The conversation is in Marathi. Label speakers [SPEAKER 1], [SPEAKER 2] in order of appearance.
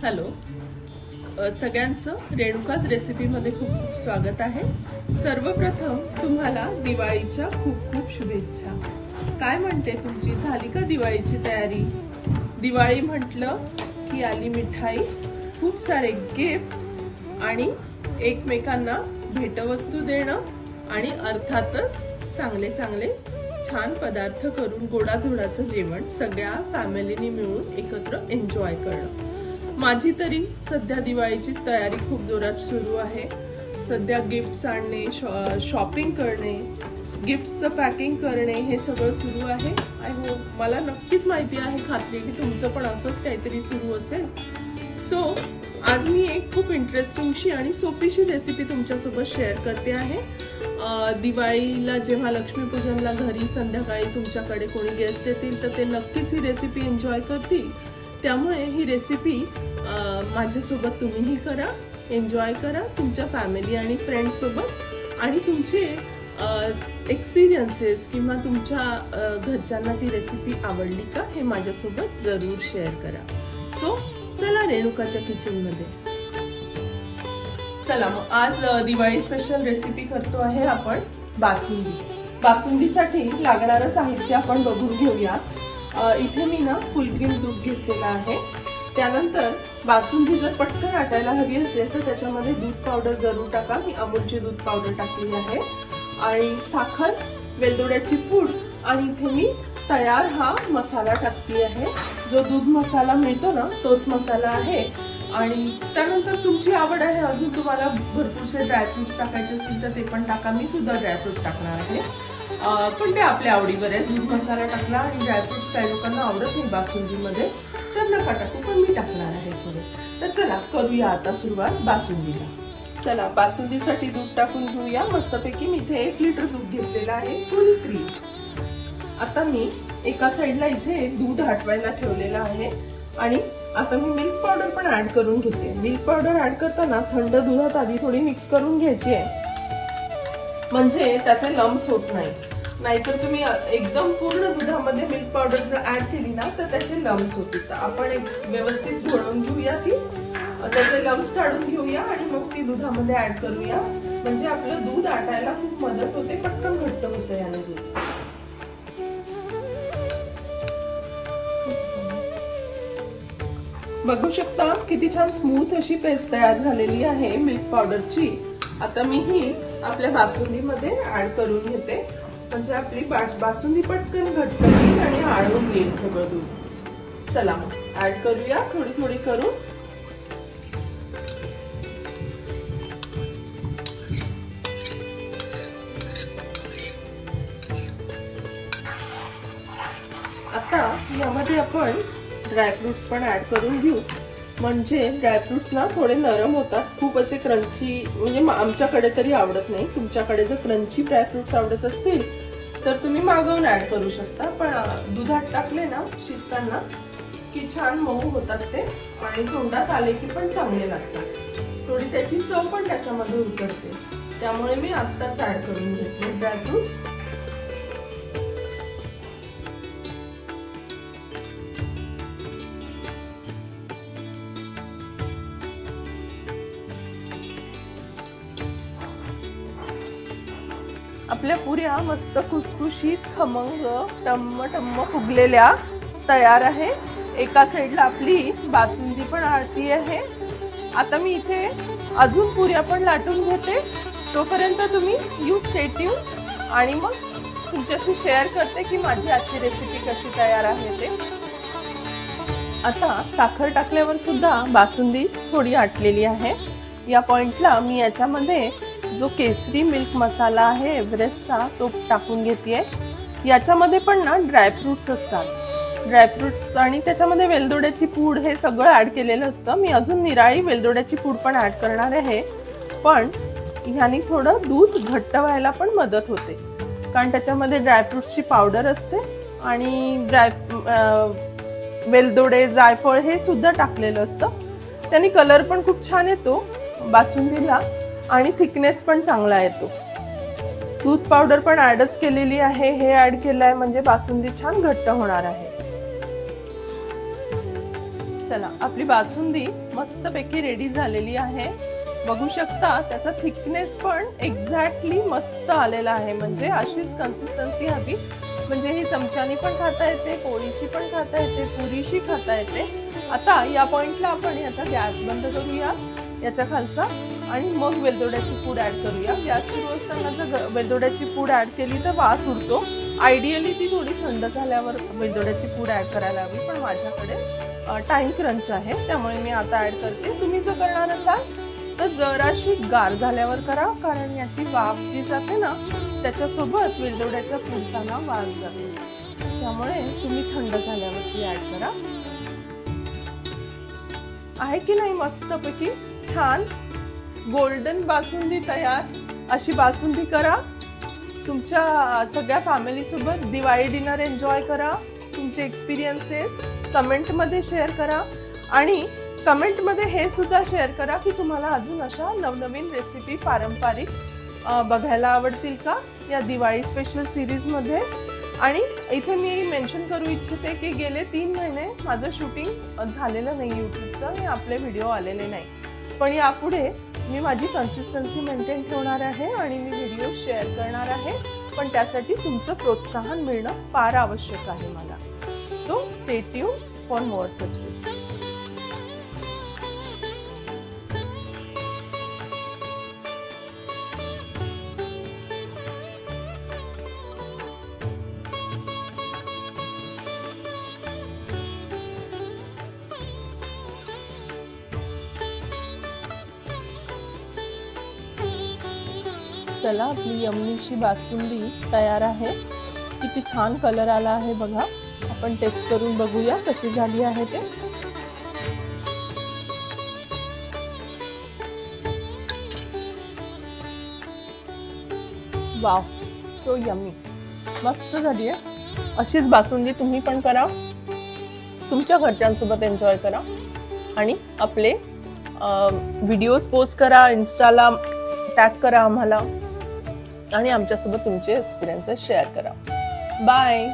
[SPEAKER 1] हॅलो सगळ्यांचं रेणुकाच रेसिपीमध्ये खूप खूप स्वागत आहे। सर्वप्रथम तुम्हाला दिवाळीच्या खूप खूप शुभेच्छा। काय म्हणते तुमची झाली का दिवाळीची तयारी? दिवाळी म्हटलं की आली मिठाई, खूप सारे गिफ्ट्स आणि एकमेकांना भेटवस्तू देणं आणि अर्थातच चांगले चांगले छान पदार्थ करून गोडाधोडाचं जेवण सगळ्या फॅमिलीनी मिळून एकत्र एन्जॉय करणं। माझी तरी सध्या दिवाळीची तयारी खूप जोरात सुरू आहे। सध्या गिफ्ट्स आणणे, शॉपिंग करणे, गिफ्ट्सचं पॅकिंग करणे हे सगळं सुरू आहे। आय होप मला नक्कीच माहिती आहे, खात्री की तुमचं पण असंच काहीतरी सुरू असेल। सो आज मी एक खूप इंटरेस्टिंगशी आणि सोपीशी रेसिपी तुमच्यासोबत शेअर करते आहे। दिवाळीला जेव्हा लक्ष्मीपूजनला घरी संध्याकाळी तुमच्याकडे कोणी गेस्ट येतील तर ते नक्कीच ही रेसिपी एन्जॉय करतील। त्यामुळे ही रेसिपी माझ्यासोबत तुम्हीही करा, एन्जॉय करा तुमच्या फॅमिली आणि फ्रेंड्स सोबत, आणि तुमचे एक्सपिरियन्सेस किंवा तुमच्या घरच्यांना ती रेसिपी आवडली का हे माझ्यासोबत जरूर शेअर करा। सो चला रेणुकाच्या किचनमध्ये। चला मग आज दिवाळी स्पेशल रेसिपी करतो आहे आपण बासुंदी। बासुंदीसाठी लागणारं साहित्य आपण बघून घेऊया। इथे मी ना फुल क्रीम दूध घेतलेला आहे। त्यानंतर बासुंदी जर पटकन आटायला हवी असेल तर त्याच्यामध्ये दूध पावडर जरूर टाका। मी अमूलची दूध पावडर टाकली आहे, आणि साखर, वेलदोड्याची पूड, आणि इथे मी तयार हा मसाला टाकते आहे। जो दूध मसाला मिळतो ना तोच मसाला आहे। आणि त्यानंतर तुमची आवड आहे, अजून तुम्हाला भरपूरसे ड्रायफ्रुट्स टाकायचे असतील तर ते पण टाका। मी सुद्धा ड्रायफ्रूट टाकणार आहे, पण ते आपल्या आवडीवर आहे। दूध मसाला टाकला आणि ड्रायफ्रुट्स काही लोकांना आवडत नाही बासुंदीमध्ये तर नका टाकू, पण मी टाकणार आहे थोडे। तर चला करूया आता सुरुवात बासुंदीला। चला बासुंदीसाठी दूध टाकून घेऊया मस्तपैकी। मी इथे 1 लिटर दूध घेतलेलं आहे, फुल क्रीम। आता मी एका साईडला इथे दूध आटवायला ठेवलेलं आहे, आणि आता मी मिल्क पावडर पण ऍड करून घेते। मिल्क पावडर ऍड करताना थंड दुधात आधी थोडी मिक्स करून घ्यायची आहे, म्हणजे त्याचे लम्स होत नाही। नाहीतर तुम्ही एकदम पूर्ण दुधामध्ये मिल्क पावडर जर ऍड केली ना तर त्याचे लम्स होतील। तर आपण एक व्यवस्थित घोळवून घेऊया, ती त्याचे लम्स काढून घेऊया आणि मग ती दुधामध्ये ऍड करूया, म्हणजे आपलं दूध आटायला खूप मदत होते, पटकन घट्ट होतं याने दूध। बघू शकता किती छान स्मूथ अशी पेस्ट तयार झालेली आहे मिल्क पावडरची। आता मी ही आपल्या बासुंदीमध्ये ऍड करून घेते, म्हणजे आपली बासुंदी पटकन घट्ट होईल आणि आळून येईल सगळं दूध। चला मग ऍड करूया थोडी थोडी करून। आता यामध्ये आपण ड्रायफ्रुट्स पण ऍड करून घेऊ, म्हणजे ड्रायफ्रुट्स ना थोडे नरम होतात, खूप असे क्रंची, म्हणजे आमच्याकडे तरी आवडत नाही। तुमच्याकडे जर क्रंची ड्रायफ्रुट्स आवडत असतील तर तुम्ही मागवून ऍड करू शकता, पण दुधात टाकले ना शिजताना की छान मऊ होतात ते, आणि तोंडात आले की पण चांगले लागतात। थोडी त्याची चव पण त्याच्यामध्ये उतरते, त्यामुळे मी आत्ताच ऍड करून घेतले ड्रायफ्रुट्स। आपल्या पुऱ्या मस्त खुसखुशीत खमंग टम्म टम्म फुगलेल्या तयार आहे। एका साईडला आपली बासुंदी पण आरती आहे। आता मी इथे अजून पुऱ्या पण लाटून घेते, तोपर्यंत तुम्ही यू स्टे ट्यून, आणि मग तुमच्याशी शेअर करते की माझी आजची रेसिपी कशी तयार आहे ते। आता साखर टाकल्यावर सुद्धा बासुंदी थोडी आटलेली आहे। या पॉइंटला मी याच्यामध्ये जो केसरी मिल्क मसाला आहे एव्हरेस्टचा तो टाकून घेते। याच्यामध्ये पण ना ड्रायफ्रुट्स असतात, ड्रायफ्रुट्स आणि त्याच्यामध्ये वेलदोड्याची पूड हे सगळं ऍड केलेलं असतं। मी अजून निराळी वेलदोड्याची पूड पण ऍड करणार आहे, पण ह्यानी थोडं दूध घट्ट व्हायला पण मदत होते, कारण त्याच्यामध्ये ड्रायफ्रुट्सची पावडर असते आणि वेलदोडे, जायफळ हे सुद्धा टाकलेलं असतं। त्याने कलर पण खूप छान येतो बासुंदीला, आणि थिकनेस पण चांगला येतो। दूध पावडर पण ऍडच केलेली आहे, हे ऍड केलंय म्हणजे बासुंदी छान घट्ट होणार आहे। चला, आपली बासुंदी मस्तपैकी रेडी झालेली आहे. बघू शकता त्याचा थिकनेस पण एक्झॅक्टली मस्त आलेला आहे. म्हणजे अशीच कन्सिस्टन्सी हवी. म्हणजे ही चमच्यानी पण खाता येते, पोळीशी पण खाता येते, पुरीशी खाता येते. आता या पॉइंटला आपण याचा गॅस बंद करूया, याच्या खालचा, आणि मग वेलदोड्याची पूड ऍड करूया. गॅस सुरू असताना जर वेलदोड्याची पूड ऍड केली तर वास उडतो. आयडियली ती थोडी थंड झाल्यावर वेलदोड्याची पूड ऍड करायला हवी, पण माझ्याकडे टाइम क्रंच आहे त्यामुळे मी आता ऍड करते. तुम्ही जर करणार असाल तर जराशी गार झाल्यावर करा, कारण याची वाफ जी जाते ना त्याच्यासोबत वेलदोड्याच्या पूडचा ना वास जातो. त्यामुळे तुम्ही थंड झाल्यावरती ऍड करा. आहे की नाही मस्तपैकी छान गोल्डन बासुंदी तयार. अशी बासुंदी करा, तुमच्या सगळ्या फॅमिली सोबत दिवाळी डिनर एन्जॉय करा. तुमचे एक्सपिरियन्सेस कमेंटमध्ये शेअर करा, आणि कमेंटमध्ये हे सुद्धा शेअर करा की तुम्हाला अजून अशा नवनवीन रेसिपी पारंपरिक बघायला आवडतील का या दिवाळी स्पेशल सिरीजमध्ये. आणि इथे मी मेन्शन करू इच्छिते की गेले 3 महिने माझं शूटिंग झालेलं नाही यूट्यूबचं, आणि आपले व्हिडिओ आलेले नाही. पण यापुढे मी माझी कन्सिस्टन्सी मेंटेन ठेवणार आहे आणि मी व्हिडिओ शेअर करणार आहे. पण त्यासाठी तुमचं प्रोत्साहन मिळणं फार आवश्यक आहे मला. So stay tuned for more such recipe. चला, आपली यम्मीशी बासुंदी तयार आहे. किती छान कलर आला आहे बघा. आपण टेस्ट करून बघूया कशी झाली आहे ते. वाव, सो यम्मी, मस्त झाली आहे. अशीच बासुंदी तुम्ही पण करा, तुमच्या घरच्यांसोबत एन्जॉय करा, आणि आपले व्हिडिओज पोस्ट करा, इन्स्टाला टॅग करा आम्हाला, आणि आमच्यासोबत तुमचे एक्सपिरियन्सेस शेअर करा. बाय.